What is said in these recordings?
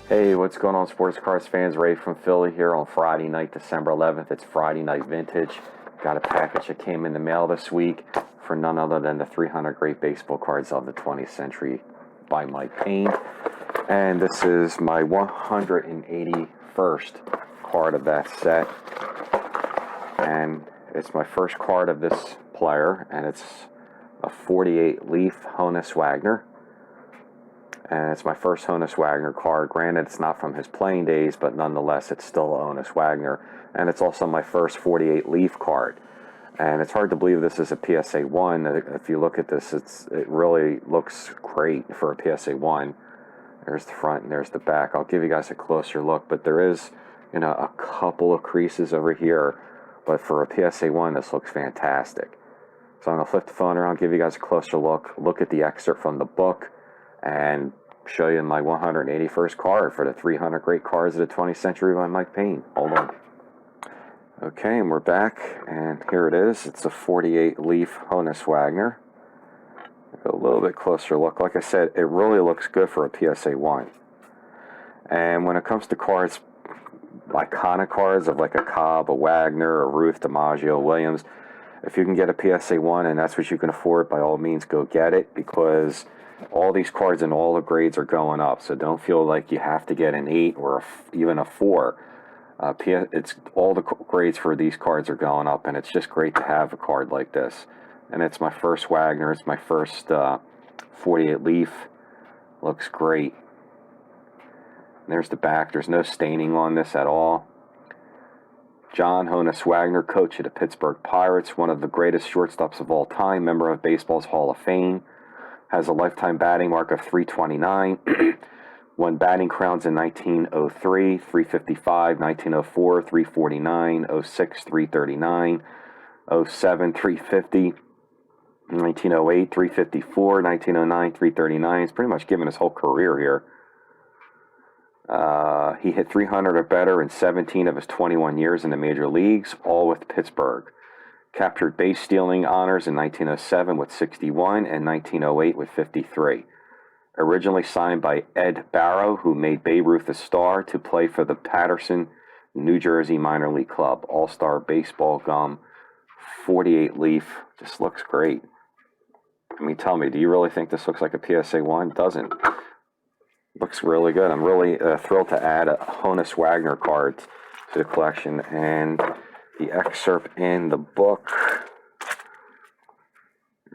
Hey, what's going on, sports cards fans? Ray from Philly here on Friday night, December 11th. It's Friday Night Vintage. Got a package that came in the mail this week for none other than the 300 Great Baseball Cards of the 20th Century by Mike Payne. And this is my 181st card of that set. And it's my first card of this player, and it's a 48 leaf Honus Wagner. And it's my first Honus Wagner card. Granted, it's not from his playing days, but nonetheless, it's still a Honus Wagner. And it's also my first 48 leaf card. And it's hard to believe this is a PSA 1. If you look at this, it really looks great for a PSA 1. There's the front and there's the back. I'll give you guys a closer look, but there is, a couple of creases over here. But for a PSA 1, this looks fantastic. So I'm going to flip the phone around, give you guys a closer look at the excerpt from the book, and show you my 181st card for the 300 Great Cards of the 20th Century by Mike Payne. Hold on. Okay, and we're back, and here it is. It's a 48 leaf Honus Wagner. A little bit closer look. Like I said, it really looks good for a PSA 1. And when it comes to cards, iconic cards of like a Cobb, a Wagner, a Ruth, DiMaggio, Williams, if you can get a PSA 1 and that's what you can afford, by all means go get it, because all these cards and all the grades are going up. So don't feel like you have to get an 8 or even a 4. It's all the grades for these cards are going up, and it's just great to have a card like this. And it's my first Wagner. It's my first 48 leaf. Looks great. And there's the back. There's no staining on this at all. John Honus Wagner, coach of the Pittsburgh Pirates, one of the greatest shortstops of all time, member of baseball's Hall of Fame. Has a lifetime batting mark of 329. Won batting crowns in 1903, 355, 1904, 349, 06, 339, 07, 350, 1908, 354, 1909, 339. He's pretty much given his whole career here. He hit 300 or better in 17 of his 21 years in the major leagues, all with Pittsburgh. Captured base stealing honors in 1907 with 61 and 1908 with 53. Originally signed by Ed Barrow, who made Babe Ruth a star, to play for the Paterson, New Jersey minor league club. All-star baseball gum, 48 leaf, just looks great. I mean, tell me, do you really think this looks like a PSA 1? Doesn't. Looks really good. I'm really thrilled to add a Honus Wagner card to the collection. And the excerpt in the book,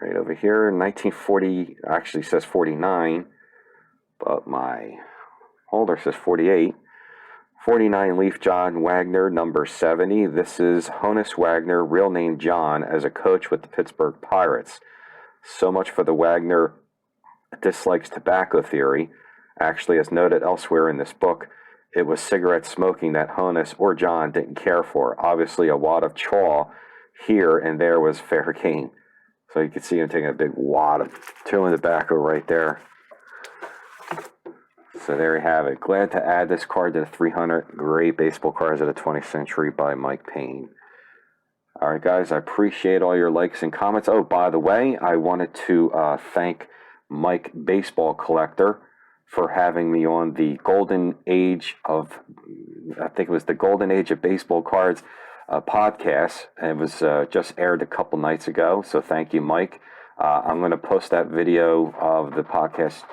right over here, 1940, actually says 49, but my holder says 48. 49 leaf John Wagner, number 70. This is Honus Wagner, real name John, as a coach with the Pittsburgh Pirates. So much for the Wagner dislikes tobacco theory. Actually, as noted elsewhere in this book, it was cigarette smoking that Honus or John didn't care for. Obviously, a wad of chaw here and there was fair game. So you can see him taking a big wad of chewing tobacco right there. So there you have it. Glad to add this card to the 300 Great Baseball Cards of the 20th Century by Mike Payne. All right, guys, I appreciate all your likes and comments. Oh, by the way, I wanted to thank Mike Baseball Collector for having me on the Golden Age of, I think it was the Golden Age of Baseball Cards podcast. It was just aired a couple nights ago, so thank you, Mike. I'm going to post that video of the podcast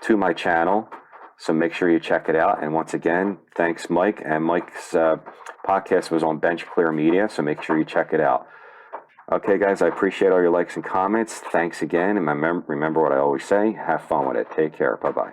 to my channel, so make sure you check it out. And once again, thanks, Mike. And Mike's podcast was on Bench Clear Media, so make sure you check it out. Okay, guys, I appreciate all your likes and comments. Thanks again, and remember what I always say, have fun with it. Take care. Bye-bye.